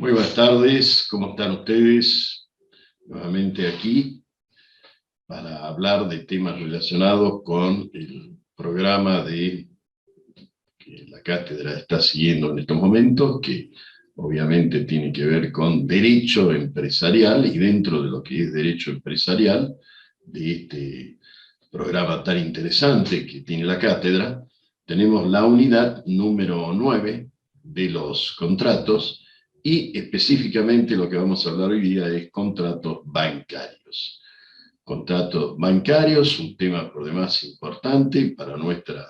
Muy buenas tardes, ¿cómo están ustedes? Nuevamente aquí para hablar de temas relacionados con el programa que la cátedra está siguiendo en estos momentos, que obviamente tiene que ver con derecho empresarial, y dentro de lo que es derecho empresarial, de este programa tan interesante que tiene la cátedra, tenemos la unidad número 9 de los contratos, y específicamente lo que vamos a hablar hoy día es contratos bancarios. Contratos bancarios, un tema por demás importante para nuestra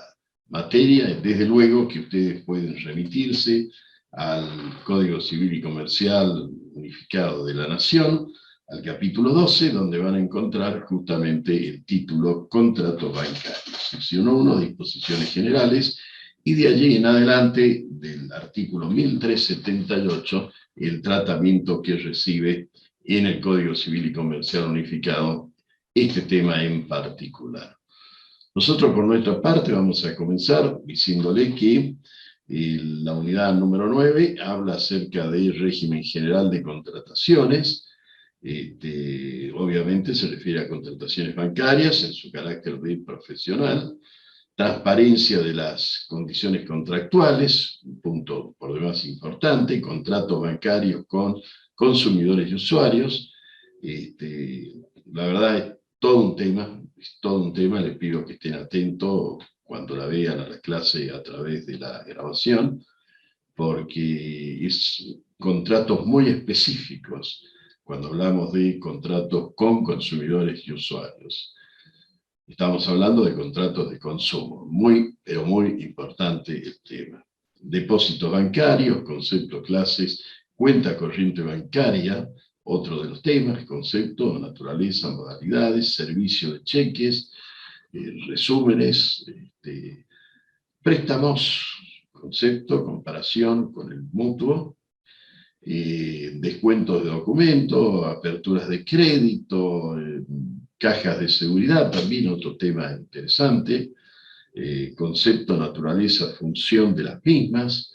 materia. Desde luego que ustedes pueden remitirse al Código Civil y Comercial Unificado de la Nación, al capítulo 12, donde van a encontrar justamente el título Contratos Bancarios, sección 1, disposiciones generales, y de allí en adelante, del artículo 1378, el tratamiento que recibe en el Código Civil y Comercial Unificado este tema en particular. Nosotros, por nuestra parte, vamos a comenzar diciéndole que la unidad número 9 habla acerca del régimen general de contrataciones. Obviamente se refiere a contrataciones bancarias en su carácter de profesional, transparencia de las condiciones contractuales, un punto por demás importante, contratos bancarios con consumidores y usuarios. La verdad es todo un tema, les pido que estén atentos cuando la vean a la clase a través de la grabación, porque es contratos muy específicos cuando hablamos de contratos con consumidores y usuarios. Estamos hablando de contratos de consumo, muy, pero muy importante el tema. Depósitos bancarios, conceptos, clases, cuenta corriente bancaria, otro de los temas, concepto, naturaleza, modalidades, servicio de cheques, resúmenes, préstamos, concepto, comparación con el mutuo, descuentos de documentos, aperturas de crédito, cajas de seguridad, también otro tema interesante, concepto, naturaleza, función de las mismas,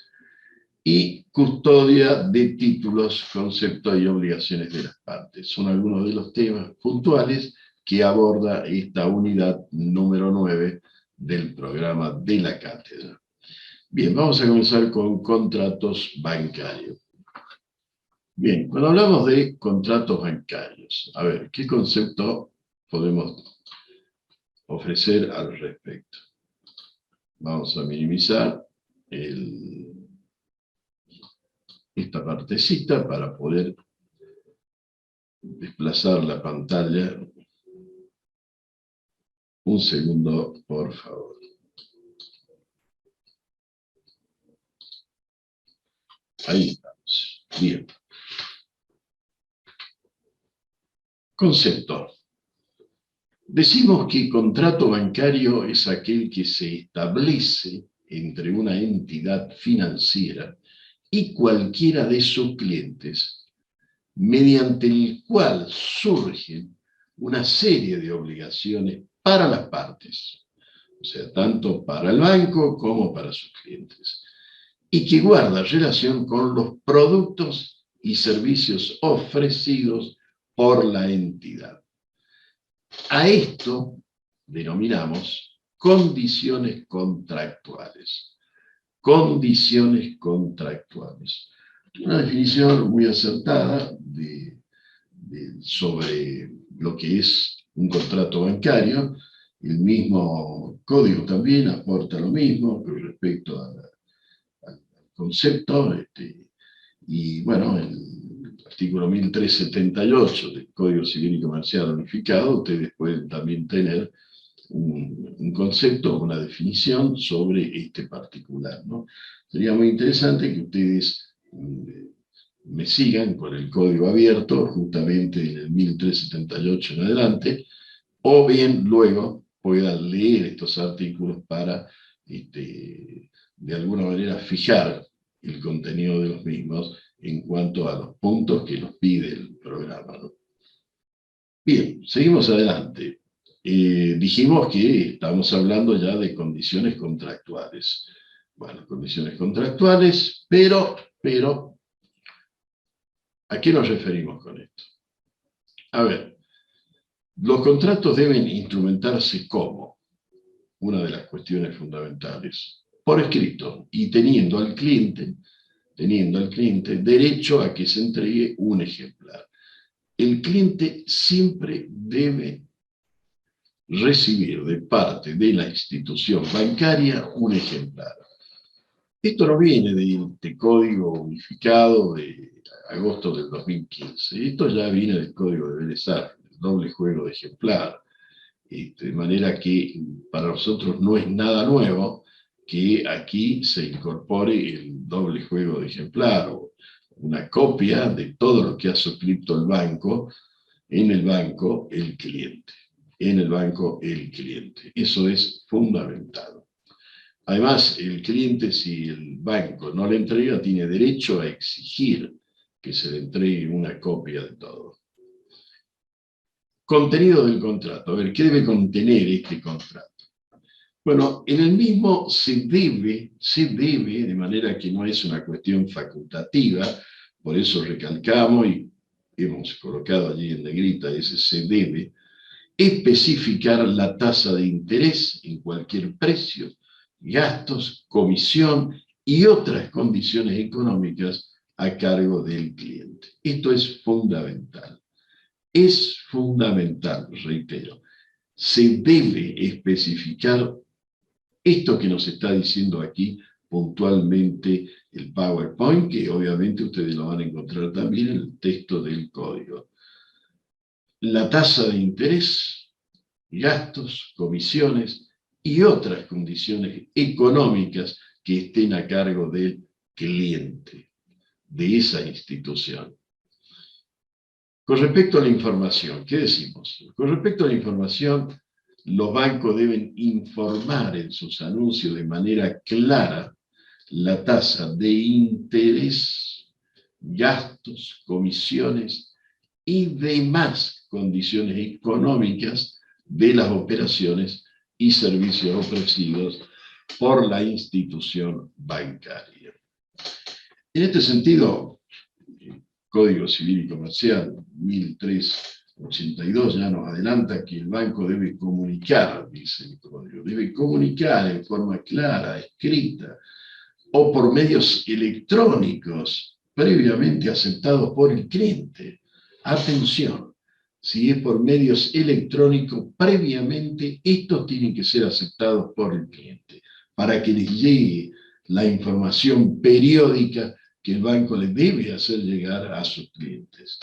y custodia de títulos, conceptos y obligaciones de las partes. Son algunos de los temas puntuales que aborda esta unidad número 9 del programa de la cátedra. Bien, vamos a comenzar con contratos bancarios. Bien, cuando hablamos de contratos bancarios, a ver, ¿qué concepto podemos ofrecer al respecto? Vamos a minimizar esta partecita para poder desplazar la pantalla. Un segundo, por favor. Ahí estamos. Bien. Concepto. Decimos que contrato bancario es aquel que se establece entre una entidad financiera y cualquiera de sus clientes, mediante el cual surgen una serie de obligaciones para las partes, o sea, tanto para el banco como para sus clientes, y que guarda relación con los productos y servicios ofrecidos por la entidad. A esto denominamos condiciones contractuales. Condiciones contractuales. Una definición muy acertada sobre lo que es un contrato bancario. El mismo código también aporta lo mismo con respecto al concepto. Y bueno, el artículo 1378 del Código Civil y Comercial Unificado, ustedes pueden también tener un concepto, una definición sobre este particular, ¿no? Sería muy interesante que ustedes me sigan por el código abierto, justamente en el 1378 en adelante, o bien luego puedan leer estos artículos para, de alguna manera, fijar el contenido de los mismos en cuanto a los puntos que nos pide el programa, ¿no? Bien, seguimos adelante. Dijimos que estamos hablando ya de condiciones contractuales. Bueno, condiciones contractuales, pero ¿A qué nos referimos con esto? A ver, los contratos deben instrumentarse como una de las cuestiones fundamentales, por escrito, y teniendo al cliente derecho a que se entregue un ejemplar. El cliente siempre debe recibir de parte de la institución bancaria un ejemplar. Esto no viene de este código unificado de agosto del 2015, esto ya viene del código de Vélez Arfield, el doble juego de ejemplar. De manera que para nosotros no es nada nuevo que aquí se incorpore el doble juego de ejemplar, o una copia de todo lo que ha suscrito el banco, en el banco el cliente, en el banco el cliente. Eso es fundamental. Además, el cliente, si el banco no le entrega, tiene derecho a exigir que se le entregue una copia de todo. Contenido del contrato. A ver, ¿qué debe contener este contrato? Bueno, en el mismo se debe, de manera que no es una cuestión facultativa, por eso recalcamos y hemos colocado allí en negrita ese se debe, especificar la tasa de interés en cualquier precio, gastos, comisión y otras condiciones económicas a cargo del cliente. Esto es fundamental. Es fundamental, reitero. Se debe especificar esto que nos está diciendo aquí puntualmente el PowerPoint, que obviamente ustedes lo van a encontrar también en el texto del código. La tasa de interés, gastos, comisiones y otras condiciones económicas que estén a cargo del cliente, de esa institución. Con respecto a la información, ¿qué decimos? Con respecto a la información, los bancos deben informar en sus anuncios de manera clara la tasa de interés, gastos, comisiones y demás condiciones económicas de las operaciones y servicios ofrecidos por la institución bancaria. En este sentido, el Código Civil y Comercial 1382 ya nos adelanta que el banco debe comunicar, dice el código, debe comunicar en forma clara, escrita o por medios electrónicos previamente aceptados por el cliente. Atención, si es por medios electrónicos previamente, estos tienen que ser aceptados por el cliente para que les llegue la información periódica que el banco le debe hacer llegar a sus clientes.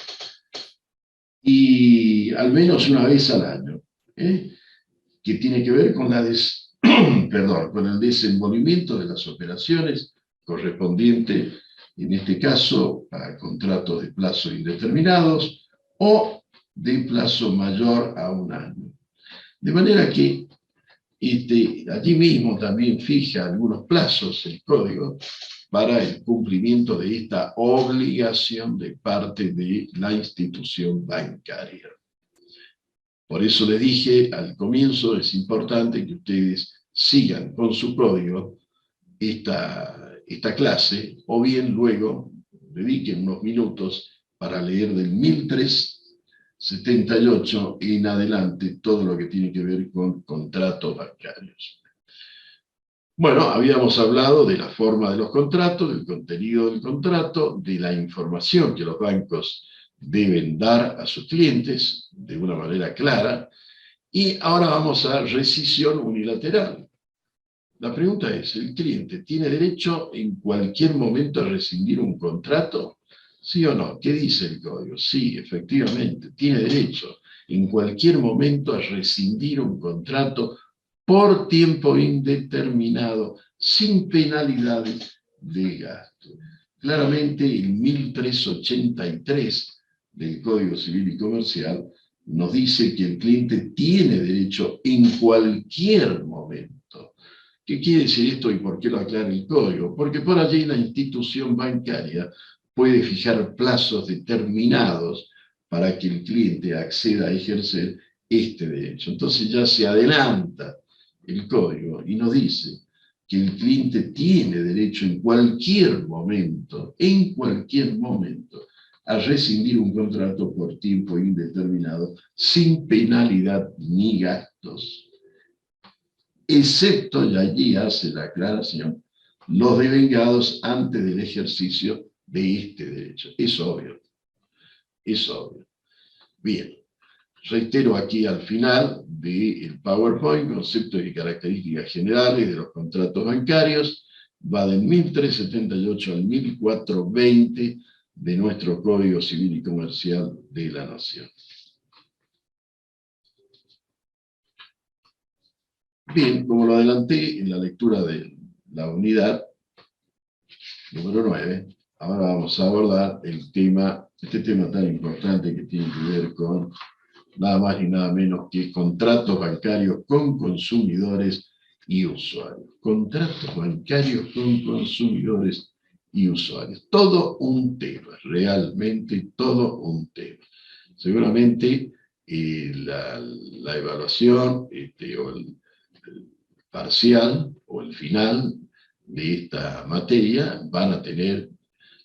Y al menos una vez al año, que tiene que ver con, con el desenvolvimiento de las operaciones correspondientes, en este caso, a contratos de plazo indeterminados o de plazo mayor a un año. De manera que allí mismo también fija algunos plazos el código para el cumplimiento de esta obligación de parte de la institución bancaria. Por eso les dije al comienzo, es importante que ustedes sigan con su código esta clase, o bien luego dediquen unos minutos para leer del 1378 en adelante todo lo que tiene que ver con contratos bancarios. Bueno, habíamos hablado de la forma de los contratos, del contenido del contrato, de la información que los bancos deben dar a sus clientes de una manera clara, y ahora vamos a rescisión unilateral. La pregunta es, ¿el cliente tiene derecho en cualquier momento a rescindir un contrato? ¿Sí o no? ¿Qué dice el código? Sí, efectivamente, tiene derecho en cualquier momento a rescindir un contrato por tiempo indeterminado, sin penalidades de gasto. Claramente el 1383 del Código Civil y Comercial nos dice que el cliente tiene derecho en cualquier momento. ¿Qué quiere decir esto y por qué lo aclara el código? Porque por allí la institución bancaria puede fijar plazos determinados para que el cliente acceda a ejercer este derecho. Entonces ya se adelanta el código y nos dice que el cliente tiene derecho en cualquier momento, a rescindir un contrato por tiempo indeterminado sin penalidad ni gastos, excepto, y allí hace la aclaración, los devengados antes del ejercicio de este derecho. Es obvio, es obvio. Bien, reitero aquí al final del PowerPoint, conceptos y características generales de los contratos bancarios, va del 1378 al 1420 de nuestro Código Civil y Comercial de la Nación. Bien, como lo adelanté en la lectura de la unidad número 9, ahora vamos a abordar este tema tan importante que tiene que ver con nada más ni nada menos que contratos bancarios con consumidores y usuarios. Contratos bancarios con consumidores y usuarios. Todo un tema, realmente todo un tema. Seguramente la evaluación o el parcial o el final de esta materia van a tener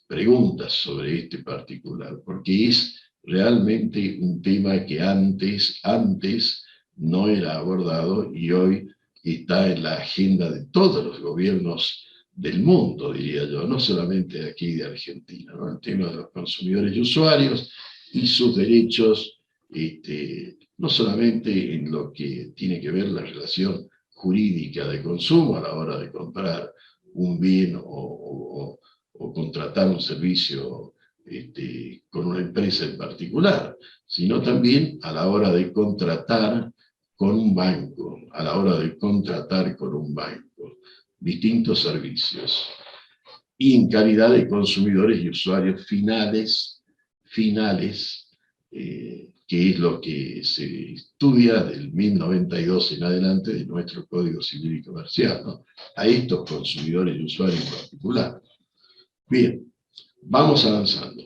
preguntas sobre este particular, porque es realmente un tema que antes no era abordado y hoy está en la agenda de todos los gobiernos del mundo, diría yo, no solamente de aquí de Argentina, ¿no? El tema de los consumidores y usuarios y sus derechos, no solamente en lo que tiene que ver la relación jurídica de consumo a la hora de comprar un bien o contratar un servicio con una empresa en particular, sino también a la hora de contratar con un banco, distintos servicios, y en calidad de consumidores y usuarios finales, que es lo que se estudia del 1092 en adelante de nuestro Código Civil y Comercial, ¿no? A estos consumidores y usuarios en particular. Bien, vamos avanzando.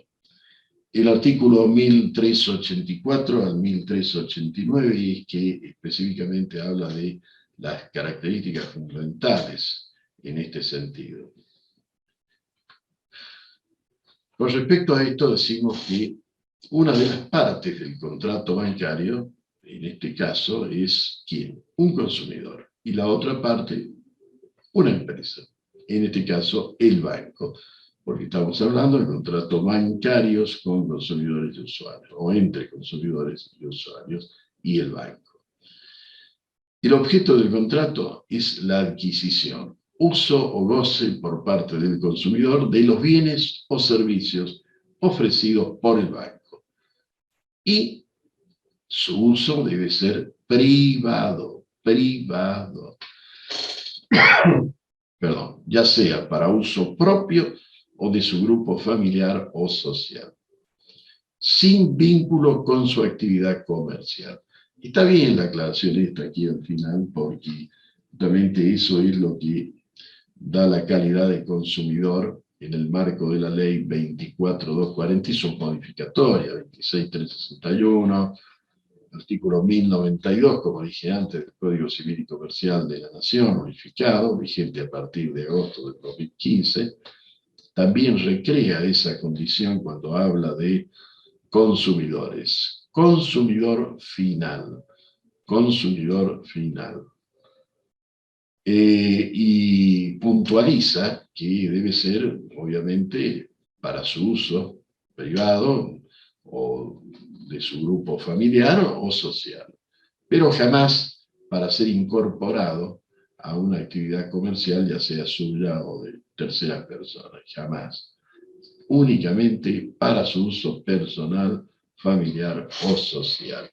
El artículo 1384 al 1389 es que específicamente habla de las características fundamentales en este sentido. Con respecto a esto decimos que una de las partes del contrato bancario, en este caso, es ¿quién? Un consumidor. Y la otra parte, una empresa. En este caso, el banco. Porque estamos hablando de contratos bancarios con consumidores y usuarios, o entre consumidores y usuarios y el banco. El objeto del contrato es la adquisición, uso o goce por parte del consumidor de los bienes o servicios ofrecidos por el banco. Y su uso debe ser privado. Perdón, ya sea para uso propio o de su grupo familiar o social, sin vínculo con su actividad comercial. Está bien la aclaración esta aquí al final, porque justamente eso es lo que da la calidad de consumidor en el marco de la ley 24.240 y sus modificatorias, 26.361, artículo 1092, como dije antes, del Código Civil y Comercial de la Nación, modificado, vigente a partir de agosto del 2015, también recrea esa condición cuando habla de consumidores. Consumidor final. Y puntualiza que debe ser, obviamente, para su uso privado o de su grupo familiar o social, pero jamás para ser incorporado a una actividad comercial, ya sea suya o de terceras personas, jamás. Únicamente para su uso personal, familiar o social.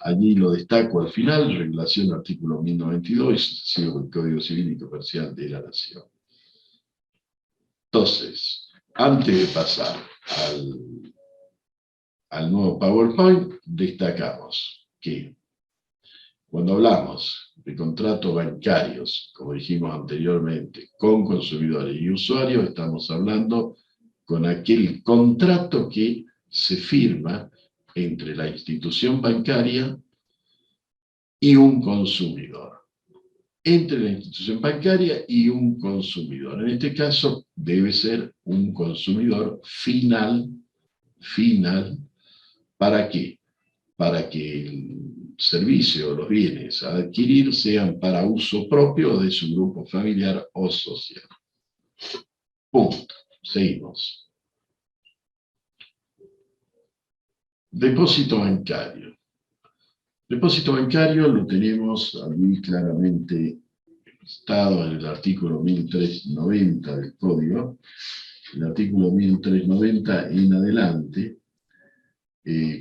Allí lo destaco al final, regulación artículo 1092 y sucesivo del Código Civil y Comercial de la Nación. Entonces, antes de pasar al nuevo PowerPoint, destacamos que cuando hablamos de contratos bancarios, como dijimos anteriormente, con consumidores y usuarios, estamos hablando con aquel contrato que se firma entre la institución bancaria y un consumidor. entre la institución bancaria y un consumidor. En este caso, debe ser un consumidor final. ¿Para qué? Para que el servicio o los bienes a adquirir sean para uso propio de su grupo familiar o social. Punto. Seguimos. Depósito bancario. Depósito bancario lo tenemos muy claramente listado en el artículo 1390 del Código. El artículo 1390 en adelante,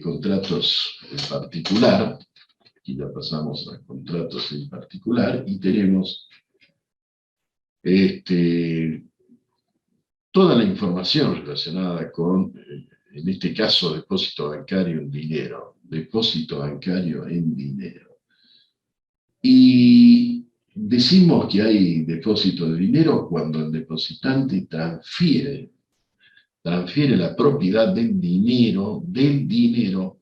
contratos en particular, aquí ya pasamos a contratos en particular, y tenemos toda la información relacionada con, en este caso, depósito bancario en dinero. Depósito bancario en dinero. Y decimos que hay depósito de dinero cuando el depositante transfiere la propiedad del dinero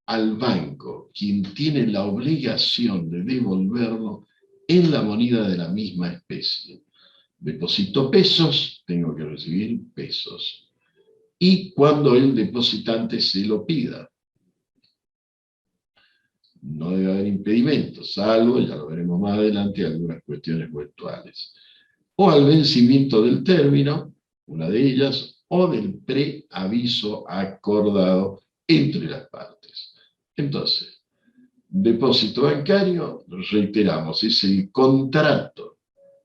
al banco, quien tiene la obligación de devolverlo en la moneda de la misma especie. Deposito pesos, tengo que recibir pesos. Y cuando el depositante se lo pida, no debe haber impedimentos, salvo, ya lo veremos más adelante, algunas cuestiones virtuales. O al vencimiento del término, una de ellas, o del preaviso acordado entre las partes. Entonces, depósito bancario, reiteramos, es el contrato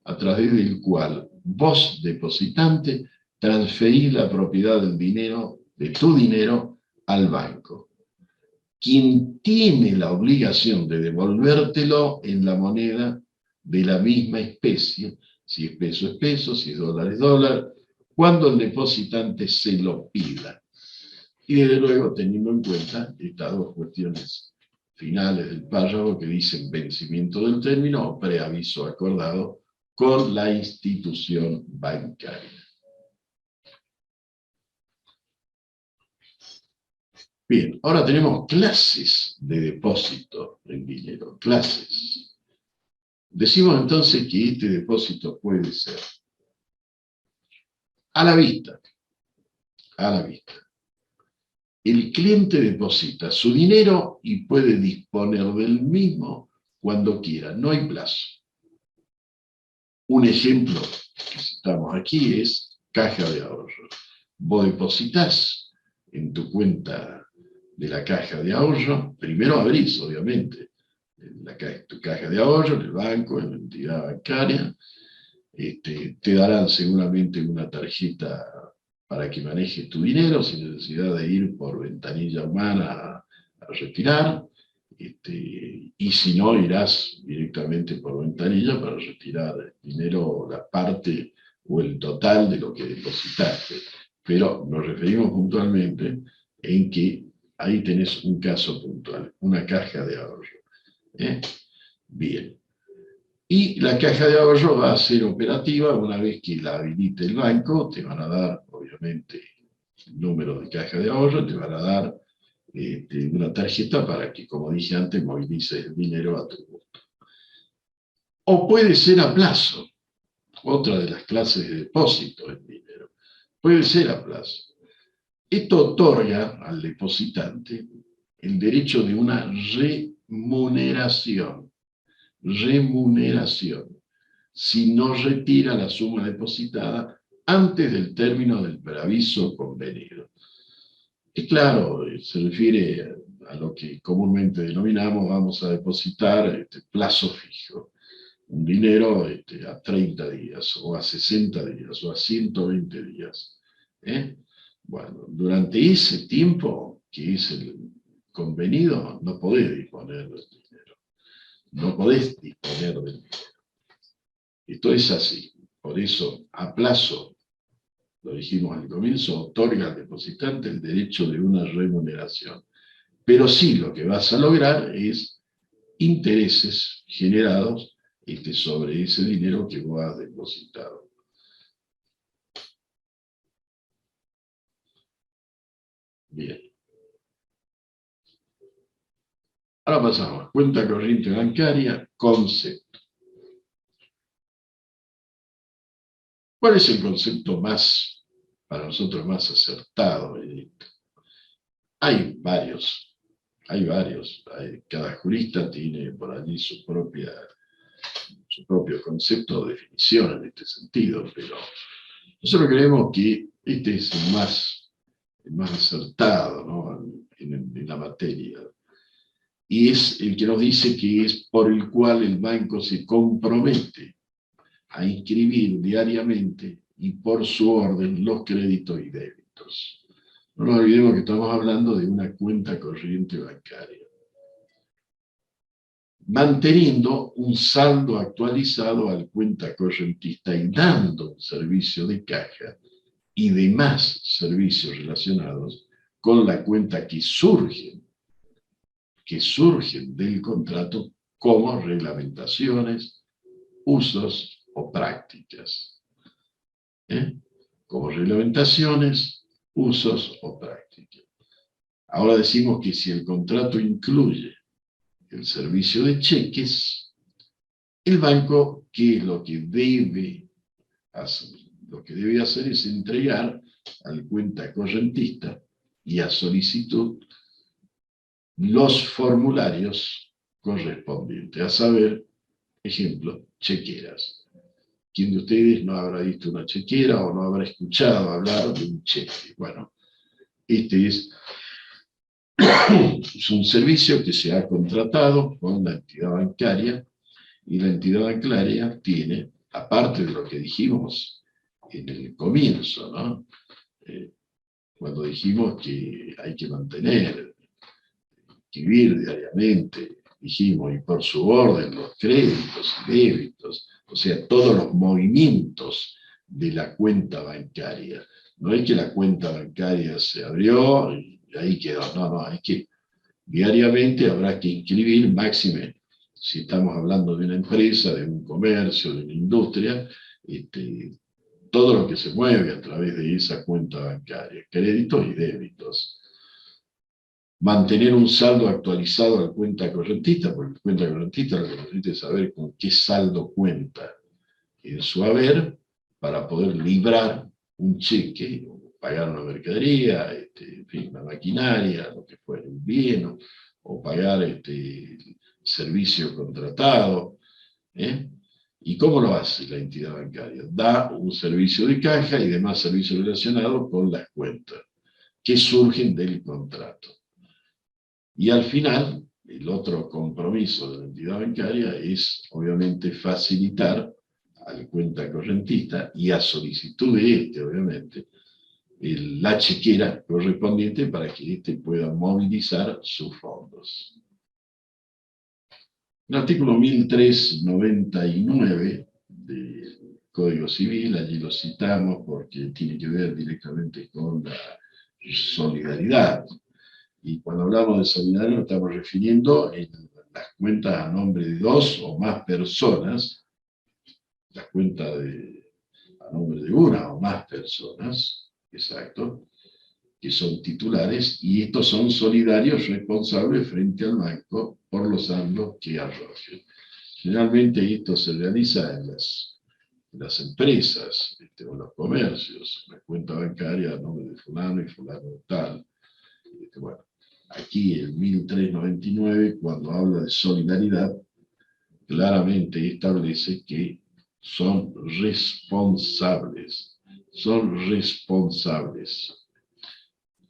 a través del cual vos, depositante, transferís la propiedad del dinero, de tu dinero, al banco. Quien tiene la obligación de devolvértelo en la moneda de la misma especie, si es peso, si es dólar, cuando el depositante se lo pida. Y desde luego teniendo en cuenta estas dos cuestiones finales del párrafo que dicen vencimiento del término o preaviso acordado con la institución bancaria. Bien, ahora tenemos clases de depósito en dinero, clases. Decimos entonces que este depósito puede ser a la vista. El cliente deposita su dinero y puede disponer del mismo cuando quiera, no hay plazo. Un ejemplo que citamos aquí es caja de ahorro. Vos depositas en tu cuenta de la caja de ahorro, primero abrís, obviamente, tu caja de ahorro en el banco, en la entidad bancaria, te darán seguramente una tarjeta para que manejes tu dinero sin necesidad de ir por ventanilla humana a retirar, y si no, irás directamente por ventanilla para retirar el dinero, la parte o el total de lo que depositaste. Pero nos referimos puntualmente en que ahí tenés un caso puntual, una caja de ahorro. Bien. Y la caja de ahorro va a ser operativa una vez que la habilite el banco, te van a dar, obviamente, el número de caja de ahorro, te van a dar una tarjeta para que, como dije antes, movilices el dinero a tu gusto. O puede ser a plazo, otra de las clases de depósito en dinero. Puede ser a plazo. Esto otorga al depositante el derecho de una remuneración. Si no retira la suma depositada antes del término del preaviso convenido. Y claro, se refiere a lo que comúnmente denominamos, vamos a depositar plazo fijo. Un dinero a 30 días, o a 60 días, o a 120 días. Bueno, durante ese tiempo, que es el convenido, no podés disponer del dinero. No podés disponer del dinero. Esto es así. Por eso, a plazo, lo dijimos al comienzo, otorga al depositante el derecho de una remuneración. Pero sí lo que vas a lograr es intereses generados sobre ese dinero que vos has depositado. Bien. Ahora pasamos. Cuenta corriente bancaria, concepto. ¿Cuál es el concepto más, para nosotros, más acertado en esto? Hay varios, cada jurista tiene por allí su propio concepto o definición en este sentido, pero nosotros creemos que este es el más acertado, ¿no?, en la materia. Y es el que nos dice que es por el cual el banco se compromete a inscribir diariamente y por su orden los créditos y débitos. No nos olvidemos que estamos hablando de una cuenta corriente bancaria, manteniendo un saldo actualizado al cuenta correntista y dando un servicio de caja y demás servicios relacionados con la cuenta que surgen del contrato como reglamentaciones, usos o prácticas. Como reglamentaciones, usos o prácticas. Ahora decimos que si el contrato incluye el servicio de cheques, el banco, ¿qué es lo que debe hacer? Lo que debe hacer es entregar al cuenta correntista y a solicitud los formularios correspondientes, a saber, ejemplo, chequeras. ¿Quién de ustedes no habrá visto una chequera o no habrá escuchado hablar de un cheque? Bueno, este es un servicio que se ha contratado con la entidad bancaria, y la entidad bancaria tiene, aparte de lo que dijimos en el comienzo, ¿no?, cuando dijimos que hay que mantener, escribir diariamente, dijimos, y por su orden, los créditos y débitos, o sea, todos los movimientos de la cuenta bancaria. No es que la cuenta bancaria se abrió y ahí quedó, no, es que diariamente habrá que inscribir, máxime, si estamos hablando de una empresa, de un comercio, de una industria, todo lo que se mueve a través de esa cuenta bancaria, créditos y débitos. Mantener un saldo actualizado al cuenta correntista, porque el cuenta correntista lo que necesita es saber con qué saldo cuenta en su haber para poder librar un cheque, o pagar una mercadería, en fin, una maquinaria, lo que fuera, un bien, o pagar el servicio contratado. ¿Y cómo lo hace la entidad bancaria? Da un servicio de caja y demás servicios relacionados con las cuentas que surgen del contrato. Y al final, el otro compromiso de la entidad bancaria es, obviamente, facilitar al cuenta correntista y a solicitud de obviamente, la chequera correspondiente para que pueda movilizar sus fondos. El artículo 1399 del Código Civil, allí lo citamos porque tiene que ver directamente con la solidaridad. Y cuando hablamos de solidaridad nos estamos refiriendo en las cuentas a nombre de dos o más personas, las cuentas a nombre de una o más personas, exacto, que son titulares, y estos son solidarios responsables frente al banco por los saldos que arrojen. Generalmente esto se realiza en las empresas, o en los comercios, la cuenta bancaria a nombre de fulano y fulano de tal. Bueno, aquí el 1399, cuando habla de solidaridad, claramente establece que son responsables.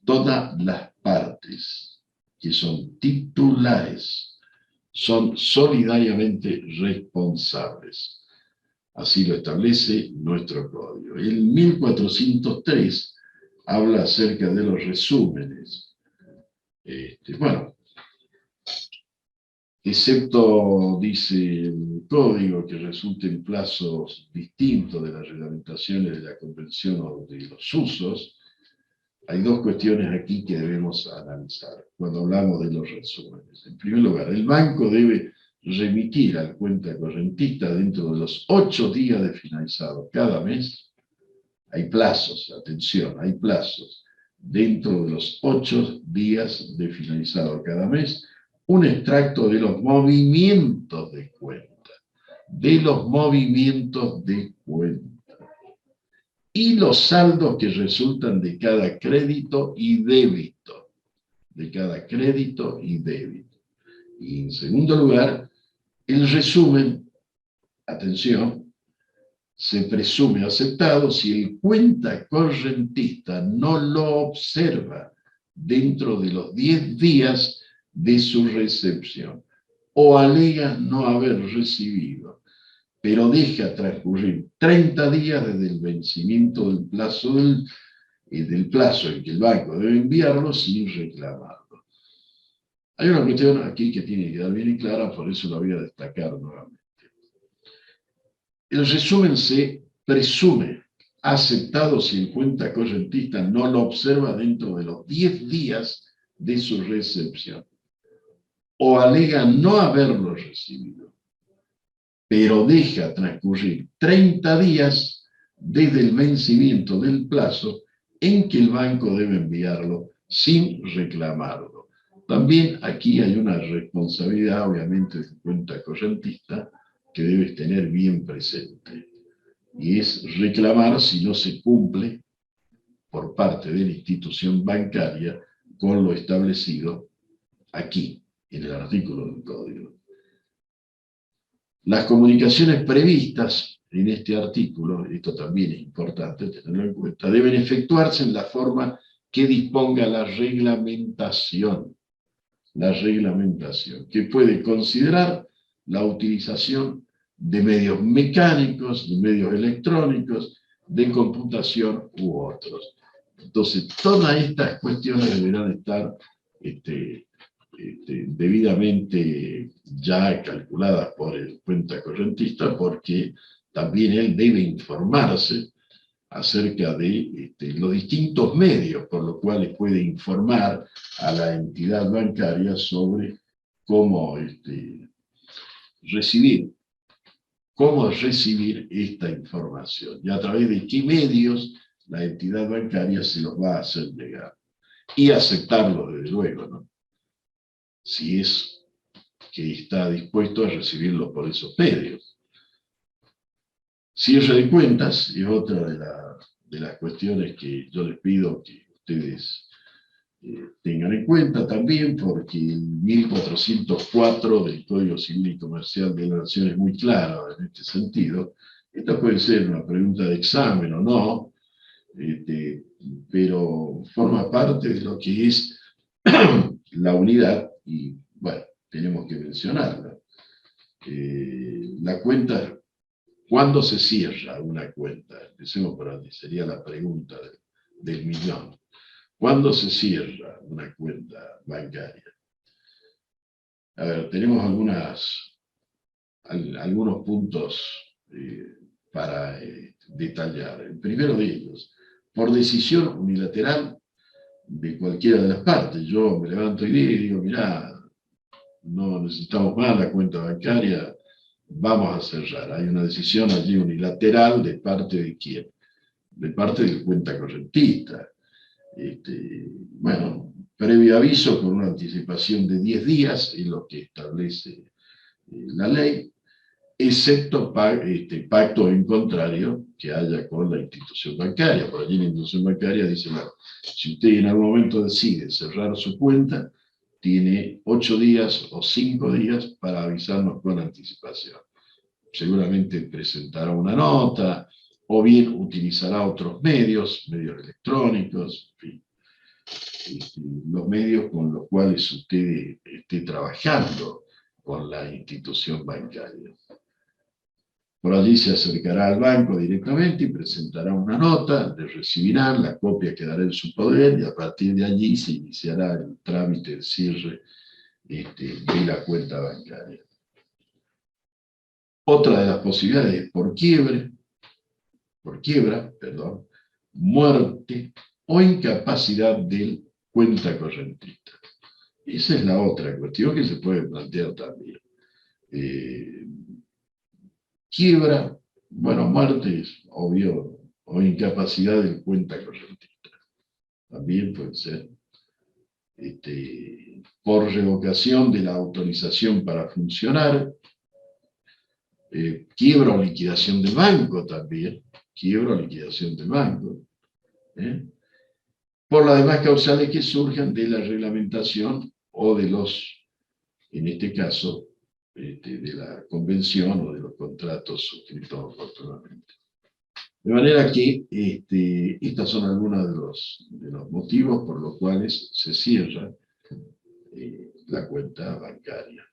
Todas las partes que son titulares son solidariamente responsables. Así lo establece nuestro código. El 1403 habla acerca de los resúmenes. Bueno, excepto, dice el código, que resulten plazos distintos de las reglamentaciones de la convención o de los usos, hay dos cuestiones aquí que debemos analizar cuando hablamos de los resúmenes. En primer lugar, el banco debe remitir al cuenta correntista dentro de los 8 días de finalizado cada mes. Hay plazos, atención, hay plazos. Dentro de los 8 días de finalizado cada mes, un extracto de los movimientos de cuenta. y los saldos que resultan de cada crédito y débito. De cada crédito y débito. Y en segundo lugar, el resumen, atención, se presume aceptado si el cuenta correntista no lo observa dentro de los 10 días de su recepción o alega no haber recibido, pero deja transcurrir 30 días desde el vencimiento del plazo en que el banco debe enviarlo sin reclamarlo. Hay una cuestión aquí que tiene que quedar bien clara, por eso la voy a destacar nuevamente. El resumen se presume aceptado si el cuenta correntista no lo observa dentro de los 10 días de su recepción o alega no haberlo recibido, pero deja transcurrir 30 días desde el vencimiento del plazo en que el banco debe enviarlo sin reclamarlo. También aquí hay una responsabilidad, obviamente, del cuenta correntista que debes tener bien presente, y es reclamar si no se cumple por parte de la institución bancaria con lo establecido aquí, en el artículo del Código. Las comunicaciones previstas en este artículo, esto también es importante tenerlo en cuenta, deben efectuarse en la forma que disponga la reglamentación, que puede considerar la utilización de medios mecánicos, de medios electrónicos, de computación u otros. Entonces, todas estas cuestiones deberán estar debidamente ya calculadas por el cuenta correntista, porque también él debe informarse acerca de los distintos medios por los cuales puede informar a la entidad bancaria sobre cómo recibir esta información y a través de qué medios la entidad bancaria se los va a hacer llegar. Y aceptarlo, desde luego, ¿no? Si es que está dispuesto a recibirlo por esos medios. Cierre de cuentas es otra de las cuestiones que yo les pido que ustedes tengan en cuenta también, porque el 1404 del Código Civil y Comercial de la Nación es muy claro en este sentido. Esta puede ser una pregunta de examen o no, pero forma parte de lo que es la unidad y, bueno, tenemos que mencionarla. La cuenta, ¿cuándo se cierra una cuenta? Empecemos por ahí, sería la pregunta del millón. ¿Cuándo se cierra una cuenta bancaria? A ver, tenemos algunos puntos para detallar. El primero de ellos, por decisión unilateral de cualquiera de las partes. Yo me levanto y digo, mirá, no necesitamos más la cuenta bancaria, vamos a cerrar. Hay una decisión allí unilateral de parte de quién, de parte del cuenta correntista. Bueno, previo aviso con una anticipación de 10 días, es lo que establece la ley, excepto pacto en contrario que haya con la institución bancaria. Por allí la institución bancaria dice, bueno, si usted en algún momento decide cerrar su cuenta, tiene 8 días o 5 días para avisarnos con anticipación. Seguramente presentará una nota, o bien utilizará otros medios electrónicos, en fin, los medios con los cuales usted esté trabajando con la institución bancaria. Por allí se acercará al banco directamente y presentará una nota, le recibirán, la copia quedará en su poder y a partir de allí se iniciará el trámite de cierre de la cuenta bancaria. Otra de las posibilidades es por quiebra, muerte o incapacidad del cuenta correntista. Esa es la otra cuestión que se puede plantear también. Quiebra, bueno, muerte es obvio, o incapacidad del cuenta correntista. También puede ser por revocación de la autorización para funcionar, quiebra o liquidación del banco también, quiebra o liquidación del banco, ¿eh? Por las demás causales que surjan de la reglamentación o de los, en este caso, de la convención o de los contratos suscritos oportunamente. De manera que estos son algunos de los motivos por los cuales se cierra la cuenta bancaria,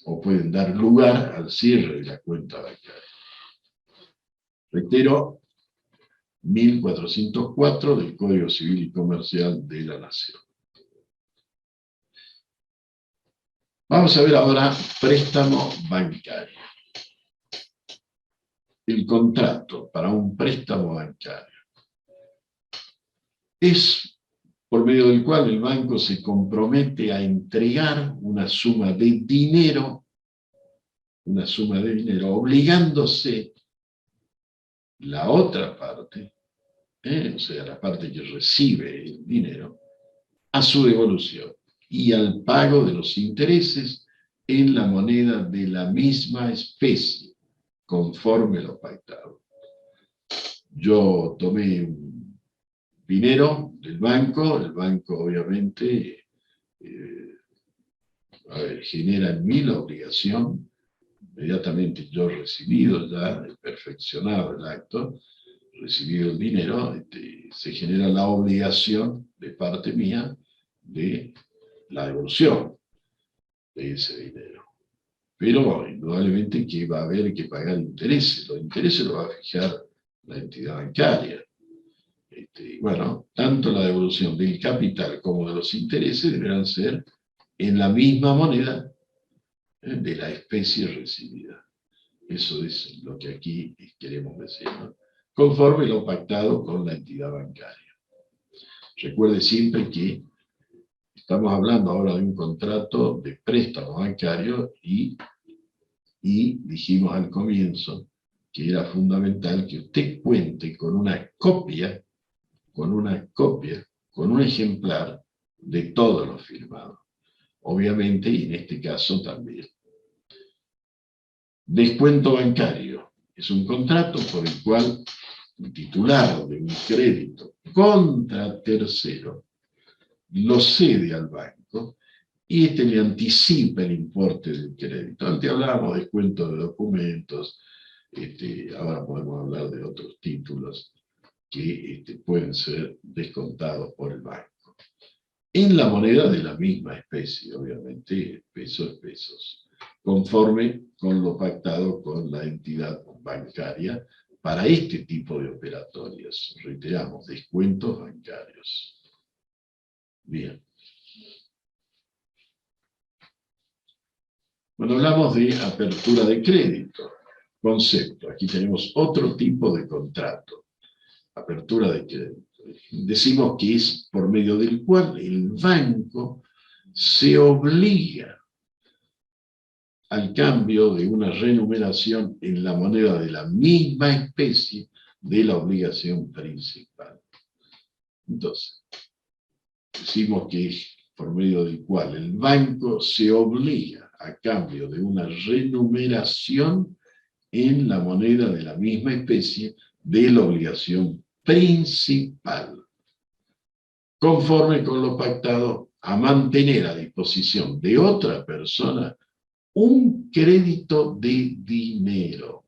o pueden dar lugar al cierre de la cuenta bancaria. Reitero, 1404 del Código Civil y Comercial de la Nación. Vamos a ver ahora préstamo bancario. El contrato para un préstamo bancario es por medio del cual el banco se compromete a entregar una suma de dinero, obligándose la otra parte, o sea, la parte que recibe el dinero, a su devolución y al pago de los intereses en la moneda de la misma especie, conforme lo pactado. Yo tomé un dinero del banco, el banco obviamente genera en mí la obligación, inmediatamente yo recibido ya, perfeccionado el acto, recibido el dinero, se genera la obligación de parte mía de la devolución de ese dinero. Pero indudablemente que va a haber que pagar intereses. Los intereses los va a fijar la entidad bancaria. Bueno, tanto la devolución del capital como de los intereses deberán ser en la misma moneda de la especie recibida. Eso es lo que aquí queremos decir, ¿no? Conforme lo pactado con la entidad bancaria. Recuerde siempre que estamos hablando ahora de un contrato de préstamo bancario y dijimos al comienzo que era fundamental que usted cuente con una copia, con un ejemplar de todo lo firmado. Obviamente, y en este caso también. Descuento bancario es un contrato por el cual el titular de un crédito contra tercero lo cede al banco y le anticipa el importe del crédito. Antes hablábamos de descuento de documentos, ahora podemos hablar de otros títulos que pueden ser descontados por el banco. En la moneda de la misma especie, obviamente, pesos, conforme con lo pactado con la entidad bancaria para este tipo de operatorios. Reiteramos, descuentos bancarios. Bien. Cuando hablamos de apertura de crédito, concepto, aquí tenemos otro tipo de contrato, apertura de crédito. Decimos que es por medio del cual el banco se obliga al cambio de una remuneración en la moneda de la misma especie de la obligación principal. Entonces, decimos que es por medio del cual el banco se obliga a cambio de una remuneración en la moneda de la misma especie de la obligación principal, conforme con lo pactado, a mantener a disposición de otra persona un crédito de dinero,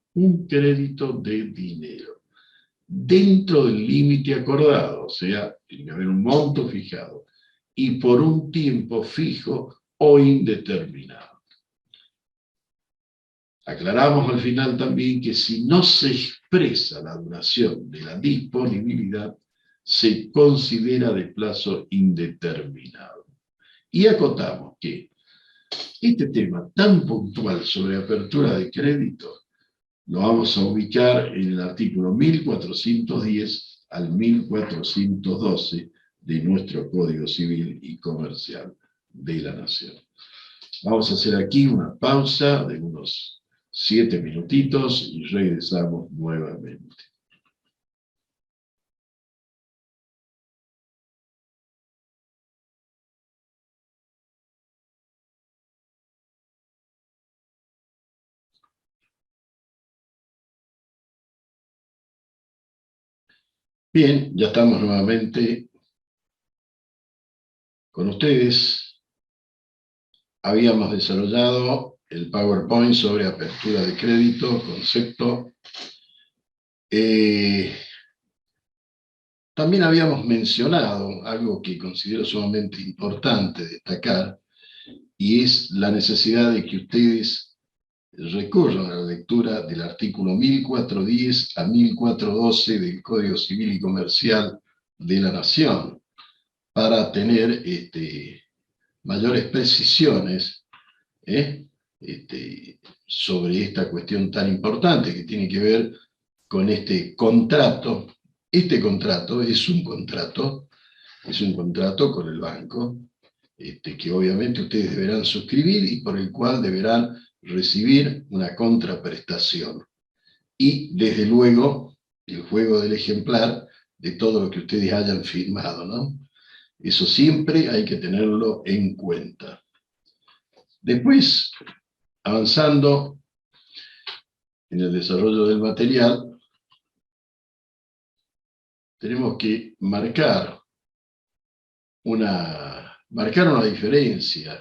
dentro del límite acordado, o sea, tiene que haber un monto fijado, y por un tiempo fijo o indeterminado. Aclaramos al final también que si no se expresa la duración de la disponibilidad, se considera de plazo indeterminado. Y acotamos que este tema tan puntual sobre apertura de crédito lo vamos a ubicar en el artículo 1410 al 1412 de nuestro Código Civil y Comercial de la Nación. Vamos a hacer aquí una pausa de unos 7 minutitos y regresamos nuevamente. Bien, ya estamos nuevamente con ustedes. Habíamos desarrollado el PowerPoint sobre apertura de crédito, concepto. También habíamos mencionado algo que considero sumamente importante destacar, y es la necesidad de que ustedes recurran a la lectura del artículo 1410 a 1412 del Código Civil y Comercial de la Nación, para tener mayores precisiones sobre esta cuestión tan importante que tiene que ver con este contrato. Este contrato es un contrato con el banco, que obviamente ustedes deberán suscribir y por el cual deberán recibir una contraprestación. Y desde luego, el juego del ejemplar de todo lo que ustedes hayan firmado, ¿no? Eso siempre hay que tenerlo en cuenta. Después, avanzando en el desarrollo del material, tenemos que marcar una diferencia,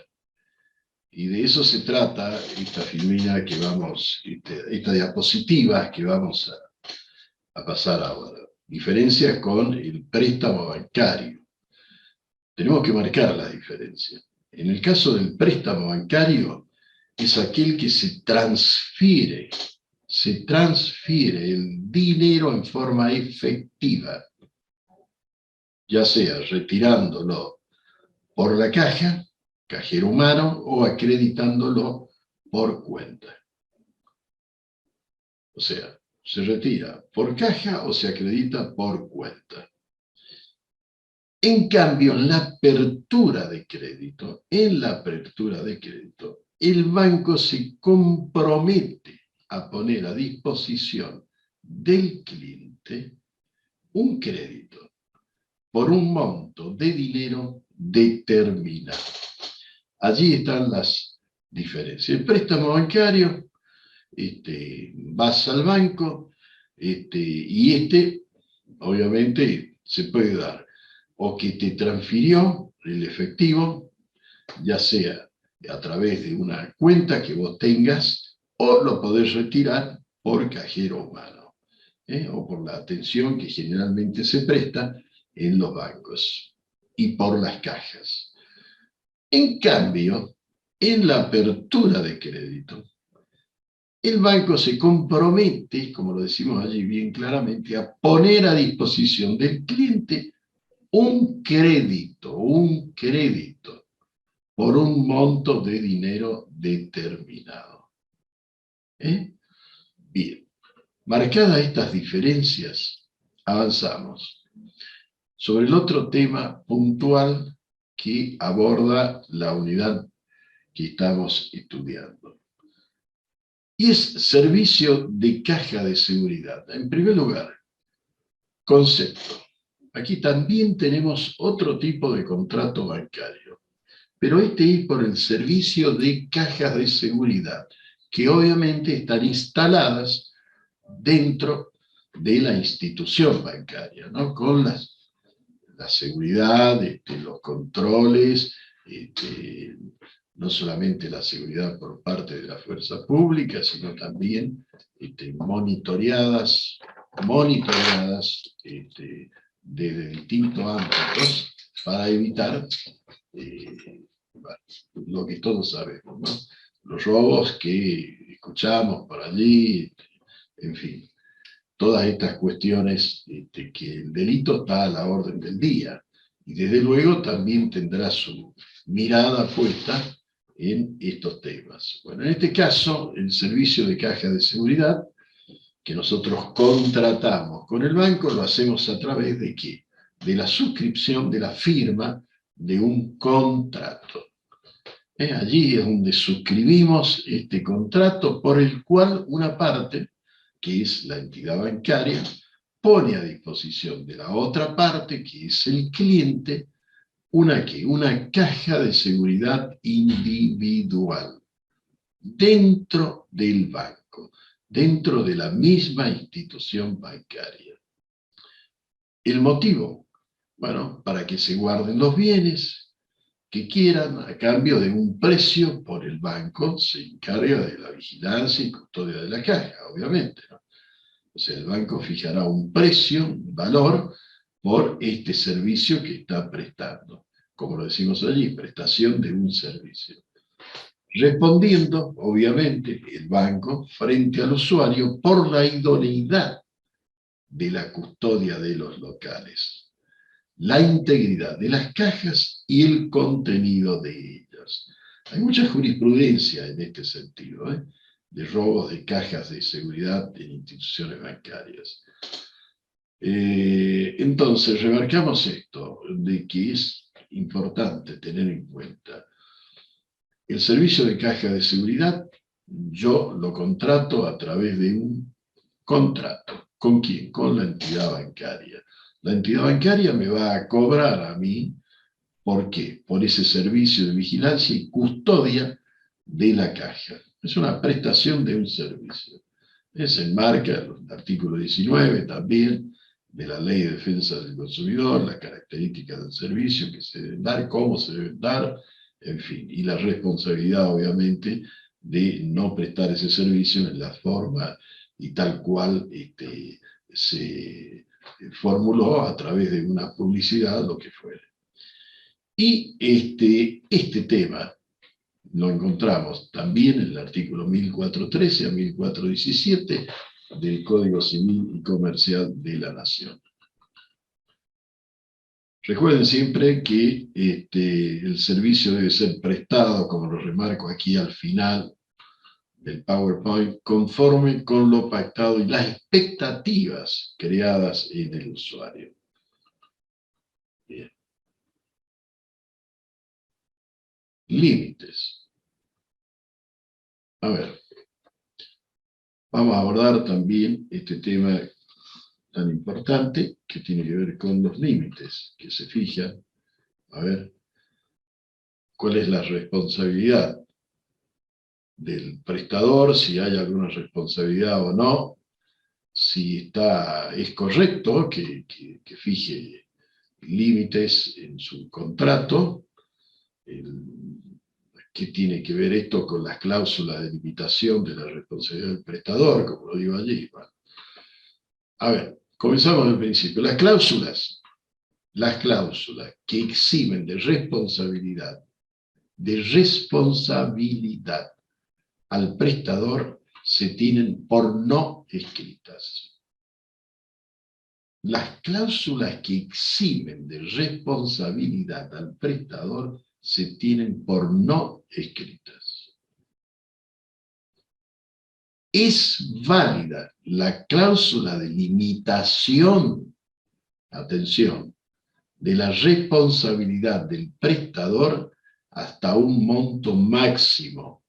y de eso se trata esta filmina que vamos, esta diapositiva que vamos a pasar ahora. Diferencia con el préstamo bancario. Tenemos que marcar la diferencia. En el caso del préstamo bancario, es aquel que se transfiere el dinero en forma efectiva, ya sea retirándolo por la caja, cajero humano, o acreditándolo por cuenta. O sea, se retira por caja o se acredita por cuenta. En cambio, en la apertura de crédito, el banco se compromete a poner a disposición del cliente un crédito por un monto de dinero determinado. Allí están las diferencias. El préstamo bancario, vas al banco, y obviamente se puede dar o que te transfirió el efectivo, ya sea a través de una cuenta que vos tengas, o lo podés retirar por cajero humano, o por la atención que generalmente se presta en los bancos y por las cajas. En cambio, en la apertura de crédito, el banco se compromete, como lo decimos allí bien claramente, a poner a disposición del cliente un crédito por un monto de dinero determinado. Bien, marcadas estas diferencias, avanzamos sobre el otro tema puntual que aborda la unidad que estamos estudiando. Y es servicio de caja de seguridad. En primer lugar, concepto. Aquí también tenemos otro tipo de contrato bancario, pero este es por el servicio de cajas de seguridad, que obviamente están instaladas dentro de la institución bancaria, ¿no? Con la seguridad, los controles, no solamente la seguridad por parte de la fuerza pública, sino también monitoreadas desde distintos ámbitos para evitar lo que todos sabemos, ¿no? Los robos que escuchamos por allí, en fin, todas estas cuestiones, que el delito está a la orden del día, y desde luego también tendrá su mirada puesta en estos temas. Bueno, en este caso, el servicio de caja de seguridad que nosotros contratamos con el banco lo hacemos a través de ¿qué? De la suscripción, de la firma de un contrato. Allí es donde suscribimos este contrato por el cual una parte, que es la entidad bancaria, pone a disposición de la otra parte, que es el cliente, una caja de seguridad individual dentro del banco, dentro de la misma institución bancaria. ¿El motivo? Bueno, para que se guarden los bienes que quieran a cambio de un precio por el banco, se encarga de la vigilancia y custodia de la caja, obviamente, ¿no? O sea, el banco fijará un precio, un valor, por este servicio que está prestando. Como lo decimos allí, prestación de un servicio. Respondiendo, obviamente, el banco frente al usuario por la idoneidad de la custodia de los locales, la integridad de las cajas y el contenido de ellas. Hay mucha jurisprudencia en este sentido, de robos de cajas de seguridad en instituciones bancarias. Entonces, remarcamos esto, de que es importante tener en cuenta el servicio de caja de seguridad. Yo lo contrato a través de un contrato. ¿Con quién? Con la entidad bancaria. La entidad bancaria me va a cobrar a mí, ¿por qué? Por ese servicio de vigilancia y custodia de la caja. Es una prestación de un servicio. Se enmarca el artículo 19 también de la Ley de Defensa del Consumidor, las características del servicio que se deben dar, cómo se deben dar, en fin, y la responsabilidad, obviamente, de no prestar ese servicio en la forma y tal cual se formuló a través de una publicidad, lo que fuere. Y este tema lo encontramos también en el artículo 1413 a 1417 del Código Civil y Comercial de la Nación. Recuerden siempre que el servicio debe ser prestado, como lo remarco aquí al final del PowerPoint, conforme con lo pactado y las expectativas creadas en el usuario. Bien. Límites. A ver, vamos a abordar también este tema tan importante que tiene que ver con los límites que se fijan. A ver, ¿cuál es la responsabilidad del prestador? Si hay alguna responsabilidad o no. Si es correcto que fije límites en su contrato. ¿Qué tiene que ver esto con las cláusulas de limitación de la responsabilidad del prestador, como lo digo allí? Bueno, a ver, comenzamos del principio. Las cláusulas que eximen de responsabilidad al prestador se tienen por no escritas. Las cláusulas que eximen de responsabilidad al prestador se tienen por no escritas. Es válida la cláusula de limitación, atención, de la responsabilidad del prestador hasta un monto máximo,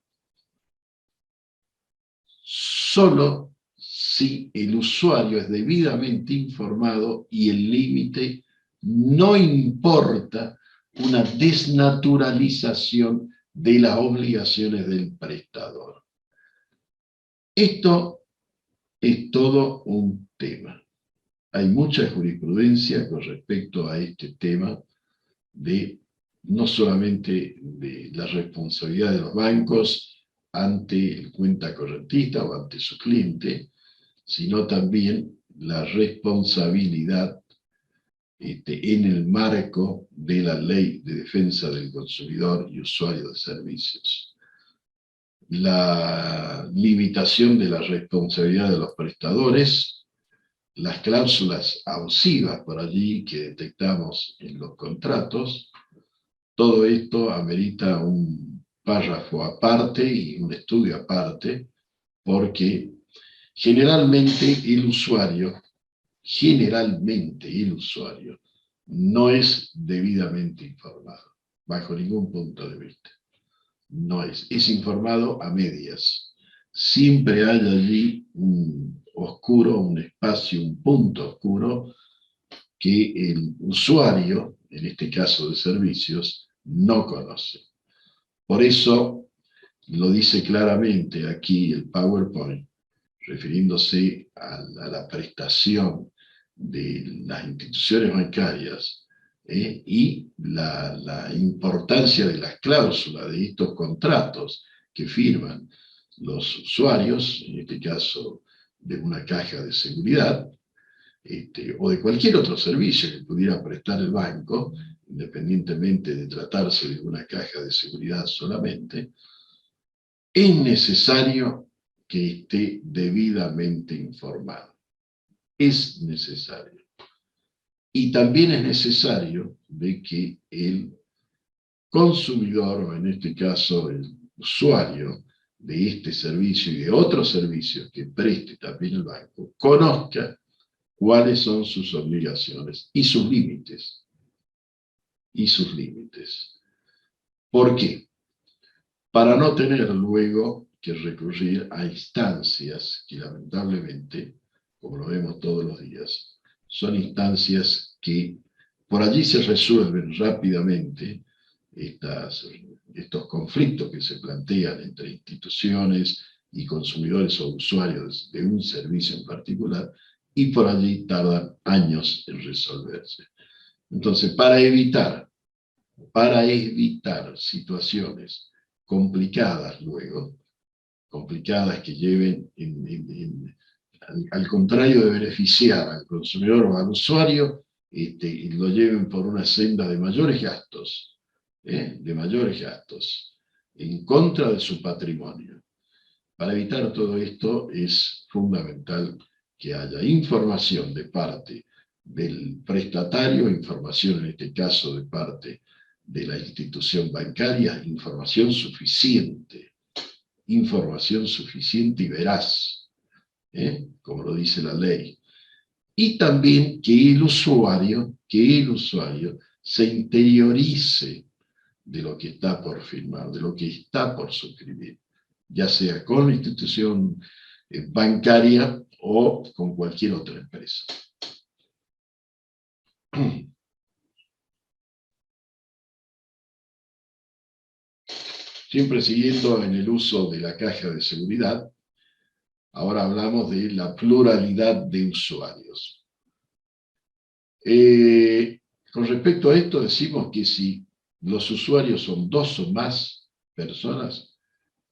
solo si el usuario es debidamente informado y el límite no importa una desnaturalización de las obligaciones del prestador. Esto es todo un tema. Hay mucha jurisprudencia con respecto a este tema de no solamente de la responsabilidad de los bancos ante el cuenta correntista o ante su cliente, sino también la responsabilidad en el marco de la Ley de Defensa del Consumidor y Usuario de Servicios. La limitación de la responsabilidad de los prestadores, las cláusulas abusivas por allí que detectamos en los contratos, todo esto amerita un párrafo aparte y un estudio aparte, porque generalmente el usuario no es debidamente informado, bajo ningún punto de vista. No es informado a medias. Siempre hay allí un oscuro, un espacio, un punto oscuro que el usuario, en este caso de servicios, no conoce. Por eso lo dice claramente aquí el PowerPoint, refiriéndose a la prestación de las instituciones bancarias y la importancia de las cláusulas de estos contratos que firman los usuarios, en este caso de una caja de seguridad, o de cualquier otro servicio que pudiera prestar el banco, independientemente de tratarse de una caja de seguridad solamente, es necesario que esté debidamente informado. Es necesario. Y también es necesario de que el consumidor, o en este caso el usuario de este servicio y de otros servicios que preste también el banco, conozca cuáles son sus obligaciones y sus límites. Y sus límites. ¿Por qué? Para no tener luego que recurrir a instancias que lamentablemente, como lo vemos todos los días, son instancias que por allí se resuelven rápidamente estos conflictos que se plantean entre instituciones y consumidores o usuarios de un servicio en particular, y por allí tardan años en resolverse. Entonces, para evitar situaciones complicadas luego, complicadas que lleven, al contrario de beneficiar al consumidor o al usuario, lo lleven por una senda de mayores gastos, en contra de su patrimonio. Para evitar todo esto es fundamental que haya información de parte del prestatario, información en este caso de parte de la institución bancaria, información suficiente y veraz, como lo dice la ley. Y también que el usuario se interiorice de lo que está por firmar, de lo que está por suscribir, ya sea con la institución bancaria o con cualquier otra empresa. Siempre siguiendo en el uso de la caja de seguridad, ahora hablamos de la pluralidad de usuarios. Con respecto a esto decimos que si los usuarios son 2 o más personas,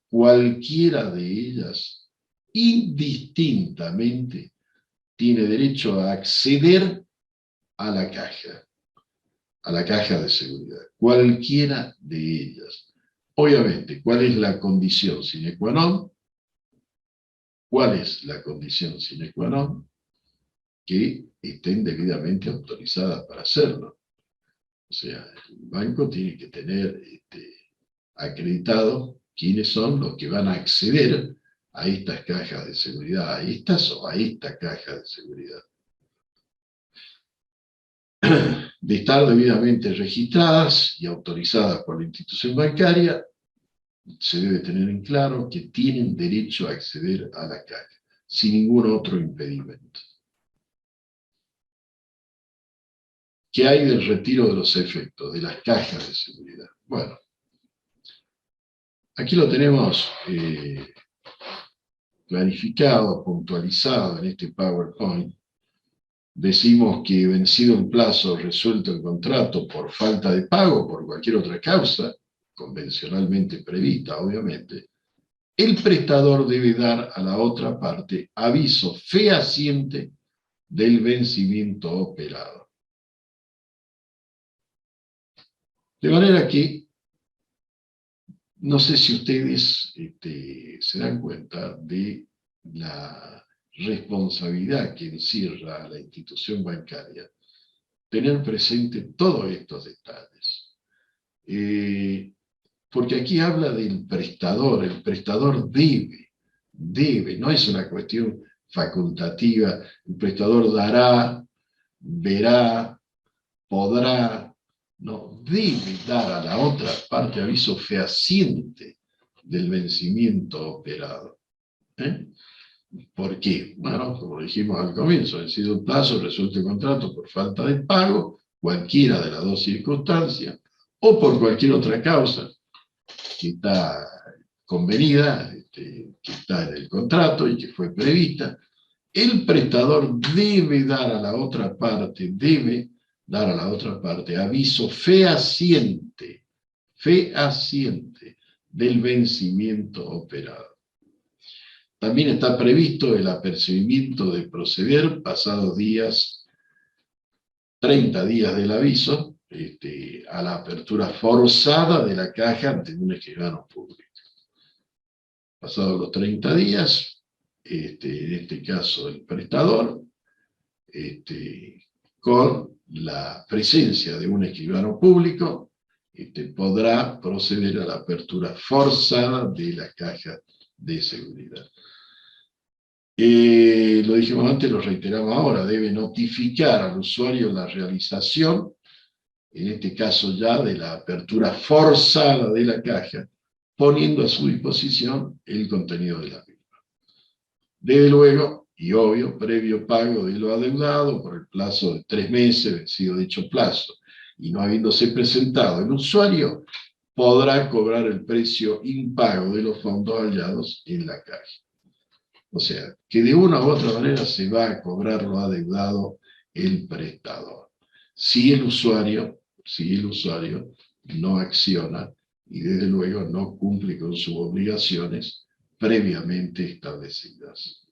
cualquiera de ellas, indistintamente, tiene derecho a acceder a la caja de seguridad. Cualquiera de ellas. Obviamente, ¿cuál es la condición sine qua non? ¿Cuál es la condición sine qua non? Que estén debidamente autorizadas para hacerlo. O sea, el banco tiene que tener acreditado quiénes son los que van a acceder a estas cajas de seguridad, a estas o a esta caja de seguridad. De estar debidamente registradas y autorizadas por la institución bancaria, se debe tener en claro que tienen derecho a acceder a la caja, sin ningún otro impedimento. ¿Qué hay del retiro de los efectos, de las cajas de seguridad? Bueno, aquí lo tenemos clarificado, puntualizado en este PowerPoint. Decimos que vencido el plazo, resuelto el contrato por falta de pago, por cualquier otra causa, convencionalmente prevista, obviamente, el prestador debe dar a la otra parte aviso fehaciente del vencimiento operado. De manera que, no sé si ustedes se dan cuenta de la responsabilidad que encierra a la institución bancaria tener presente todos estos detalles. Porque aquí habla del prestador, el prestador debe, no es una cuestión facultativa, el prestador dará, verá, podrá, no, debe dar a la otra parte aviso fehaciente del vencimiento operado. ¿Por qué? Bueno, como dijimos al comienzo, vencido el plazo, resuelto el contrato por falta de pago, cualquiera de las dos circunstancias, o por cualquier otra causa que está convenida, que está en el contrato y que fue prevista, el prestador debe dar a la otra parte, aviso fehaciente del vencimiento operado. También está previsto el apercibimiento de proceder pasados 30 días del aviso, a la apertura forzada de la caja ante un escribano público. Pasados los 30 días, en este caso el prestador, con la presencia de un escribano público, podrá proceder a la apertura forzada de la caja de seguridad. Lo dijimos antes, lo reiteramos ahora, debe notificar al usuario la realización, en este caso ya de la apertura forzada de la caja, poniendo a su disposición el contenido de la misma. Desde luego, y obvio, previo pago de lo adeudado por el plazo de 3 meses, vencido dicho plazo, y no habiéndose presentado el usuario, podrá cobrar el precio impago de los fondos hallados en la caja. O sea, que de una u otra manera se va a cobrar lo adeudado el prestador. Si el usuario no acciona y desde luego no cumple con sus obligaciones previamente establecidas.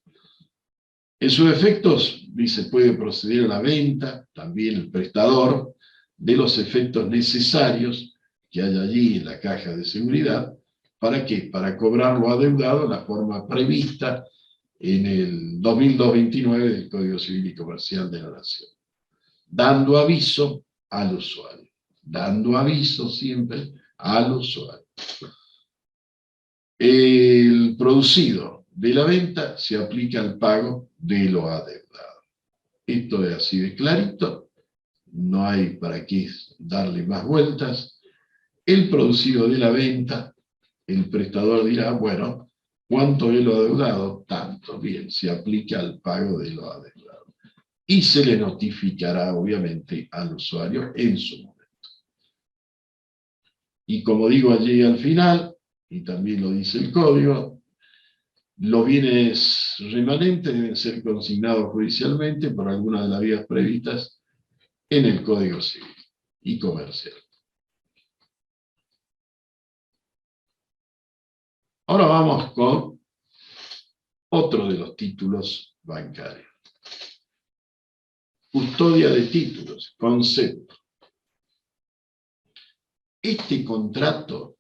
En sus efectos, se puede proceder a la venta, también el prestador, de los efectos necesarios que hay allí en la caja de seguridad. ¿Para qué? Para cobrar lo adeudado en la forma prevista en el 2229 del Código Civil y Comercial de la Nación, dando aviso al usuario, dando aviso siempre al usuario. El producido de la venta se aplica al pago de lo adeudado. Esto es así de clarito, no hay para qué darle más vueltas. El producido de la venta, el prestador dirá, bueno, ¿cuánto es lo adeudado? Tanto, bien, se aplica al pago de lo adeudado. Y se le notificará, obviamente, al usuario en su momento. Y como digo allí al final, y también lo dice el código, los bienes remanentes deben ser consignados judicialmente por alguna de las vías previstas en el Código Civil y Comercial. Ahora vamos con otro de los títulos bancarios. Custodia de títulos, concepto. Este contrato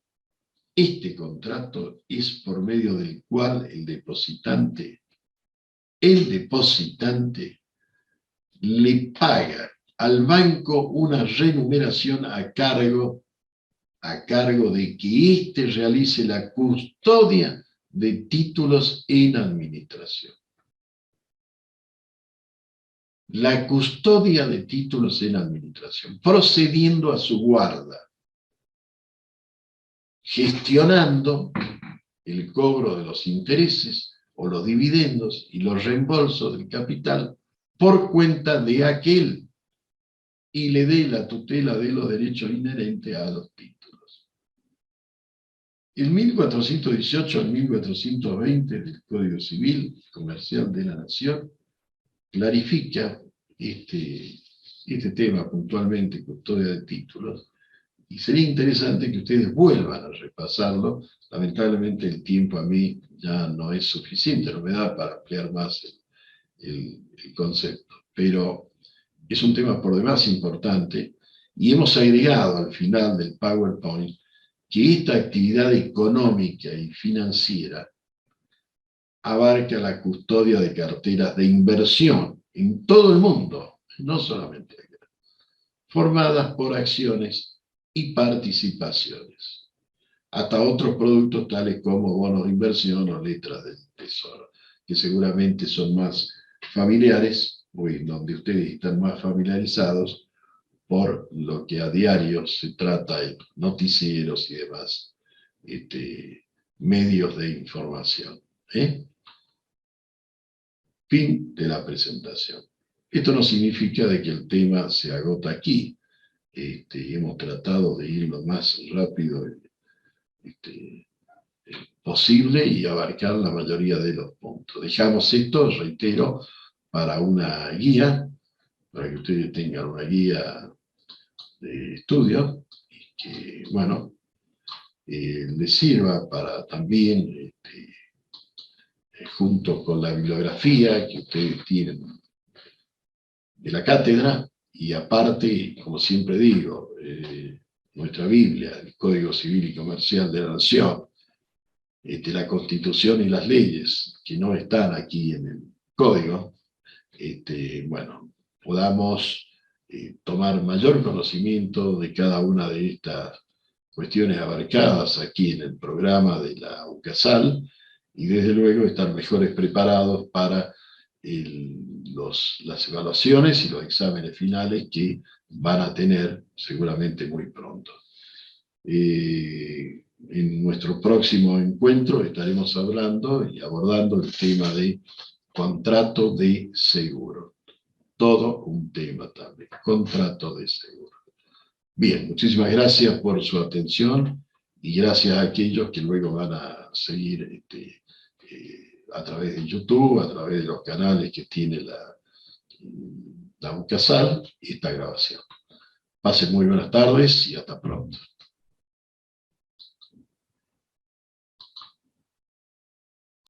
es por medio del cual el depositante le paga al banco una remuneración a cargo de que éste realice la custodia de títulos en administración. La custodia de títulos en administración, procediendo a su guarda, gestionando el cobro de los intereses o los dividendos y los reembolsos del capital por cuenta de aquel y le dé la tutela de los derechos inherentes a los títulos. El 1418 al 1420 del Código Civil Comercial de la Nación clarifica este tema puntualmente, custodia de títulos, y sería interesante que ustedes vuelvan a repasarlo. Lamentablemente el tiempo a mí ya no es suficiente, no me da para ampliar más el concepto, pero es un tema por demás importante, y hemos agregado al final del PowerPoint que esta actividad económica y financiera abarca la custodia de carteras de inversión en todo el mundo, no solamente acá, formadas por acciones y participaciones, hasta otros productos tales como bonos de inversión o letras del tesoro, que seguramente son más familiares, o en donde ustedes están más familiarizados por lo que a diario se trata en noticieros y demás medios de información. Fin de la presentación. Esto no significa de que el tema se agota aquí. Hemos tratado de ir lo más rápido posible y abarcar la mayoría de los puntos. Dejamos esto, reitero, para una guía, para que ustedes tengan una guía de estudio, y que, bueno, les sirva para también, junto con la bibliografía que ustedes tienen de la cátedra, y aparte, como siempre digo, nuestra Biblia, el Código Civil y Comercial de la Nación, la Constitución y las leyes que no están aquí en el Código, bueno, podamos tomar mayor conocimiento de cada una de estas cuestiones abarcadas aquí en el programa de la UCASAL, y desde luego estar mejores preparados para las evaluaciones y los exámenes finales que van a tener seguramente muy pronto. En nuestro próximo encuentro estaremos hablando y abordando el tema de contrato de seguro. Todo un tema también, contrato de seguro. Bien, muchísimas gracias por su atención y gracias a aquellos que luego van a seguir a través de YouTube, a través de los canales que tiene la UCASAL, esta grabación. Pasen muy buenas tardes y hasta pronto.